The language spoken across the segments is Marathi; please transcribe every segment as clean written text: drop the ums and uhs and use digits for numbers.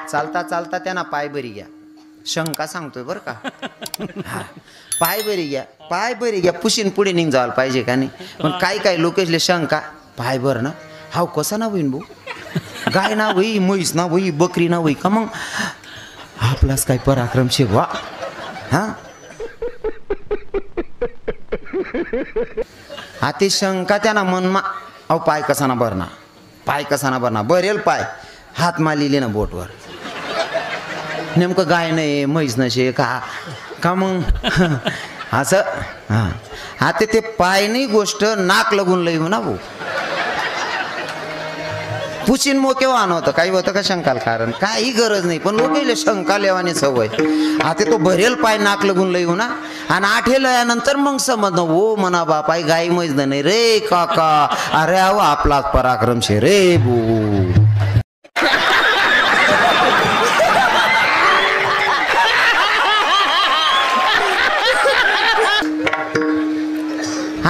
चालता चालता त्यांना पाय बरी घ्या, शंका सांगतोय बरं का. पाय बरी घ्या पुशीन पुढे निघ जायला पाहिजे का नाही. पण काही लोकेशले शंका, पाय बर ना हाव कसा ना होईन भाऊ, गाय ना होई, म्हैस ना होई, बकरी ना होई का, मग आपलाच काय पराक्रम शे वा. हा ते शंका त्यांना मनमा, अहो पाय कसा ना भरना, बरेल पाय, हात मालिले ना बोटवर, नेमकं गाय नाही म्हैस नशे का मग असं. हा ते पाय नाही गोष्ट नाक लागून लई हो ना भाऊ. पुशीन मोके वाहन होतं, काही होतं का शंकाल कारण, काही गरज नाही. पण लोक शंका लेवाने सवय. तो भरेल पाय नाक लागून लई हो ना. आणि आठे लयानंतर मग समजणं, हो म्हणा बापाय गाई म्हैस नाही रे काका, अरे अहो आपलाच पराक्रम शे रे भू.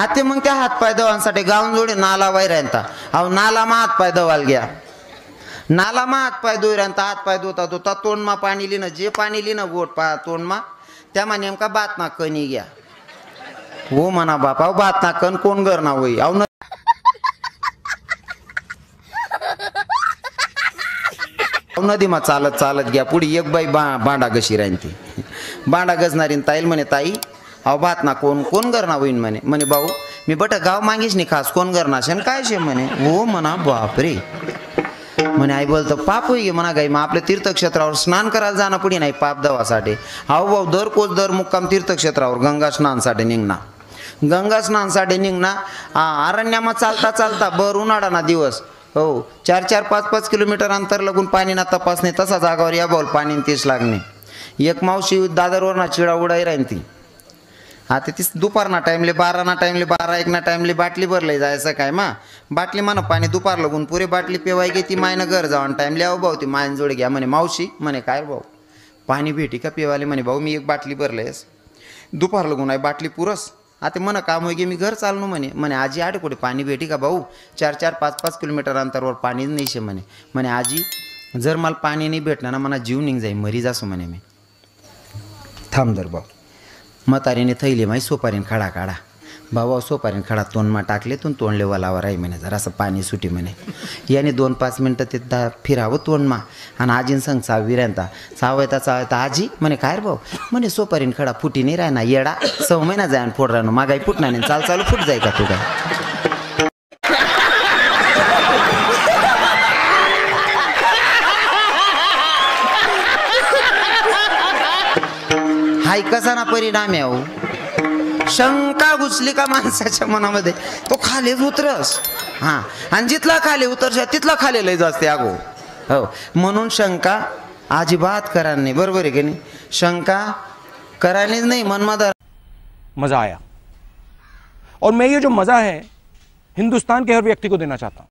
ते मग त्या हातपाय धुवांसाठी गावून जोडे नाला वाई राहता. अहो नाला मा हातपाय धुवायला घ्या, नाला मा हातपाय धुई राहता. हातपाय धुता तोंडमा पाणी लिहिणं, जे पाणी लिहिणं बोट पा तोंडमा त्यामा नेमका बात ना कणी घ्या. हो म्हणा बापा बात ना कण कोण गरणा होई. अहो नदीमा चालत घ्या पुढे. एक बाई बांडा गशी राहीन, ती बांडा गजणारी ताईल म्हणे, ताई अहो भात ना कोण गरणा होईन म्हणे भाऊ मी बट गाव मागीच नाही खास कोण गरणा शेन काय शे म्हणे. हो म्हणा बापरे म्हणे. आई बोलतो पाप होई गे म्हणा गाई, मग आपल्या तीर्थक्षेत्रावर स्नान करायला जाणं पुढे नाही पाप दवासाठी. अहो भाऊ दर मुक्काम तीर्थक्षेत्रावर गंगा स्नानसाठी निघणार. अरण्यामा चालता बर उन्हाळा ना दिवस, हो 4-4, 5-5 किलोमीटर अंतर लागून पाणी ना तपासणे, तसा जागावर या बोल पाणी तीच लागणे. एक मावशी दादरवर ना चिडा उडाई राहीन ती. तीच दुपारना टाइमले 12 ना टाइमले बाटली भरले जायचं काय मा बाटली म्हणा पाणी दुपार लागून पुरे बाटली पेवाय गे. ती मायनं घर जाऊन टाइमले अहो भाऊ ती मायन जोड घ्या म्हणे. मावशी म्हणे काय भाऊ पाणी भेटी का पेवाले म्हणे. भाऊ मी एक बाटली भरलेस दुपार लागून आहे बाटली पुरस. म्हणा काम होई गे मी घर चाललो म्हणे. आजी आडे कुठे पाणी भेटी का भाऊ, 4-4, 5-5 किलोमीटर अंतरवर पाणीच नाही शे म्हणे. आजी जर मला पाणी नाही भेटणार ना मला जीव निघ जाई मरी जासो म्हणे मी. थांब दर भाऊ म्हातारीने थैली माही सोपारीन खडा काढा. भाऊ सोपारीन खडा तोंडमा टाकले तून तोंडले वलावर आहे म्हणे. जरा असं पाणी सुटी म्हणे. याने 2-5 मिनटं ते फिरावं तोंडमा. आणि आजीन संग विरांता चावयता आजी म्हणे काय रे भाऊ म्हणे सोपारीन खडा फुटी नाही राह ना येडा 6 महिना जाय फोड राहणं मागाई फुटणार नाही चालू फुट जाय का तू काय. हाय कसा ना परिणाम आहे. हो शंका घुसली का माणसाच्या मनामध्ये तो खालीच उतरस. आणि जिथला खाली उतरश तिथला खाली लय जास्ते अगो. हो म्हणून शंका अजिबात करायला नाही. बरोबर आहे की नाही. शंका करायलाच नाही मनमादार. मजा आया और मैं ये जो मजा है हिंदुस्तान के हर व्यक्ति को देना चाहता हूं.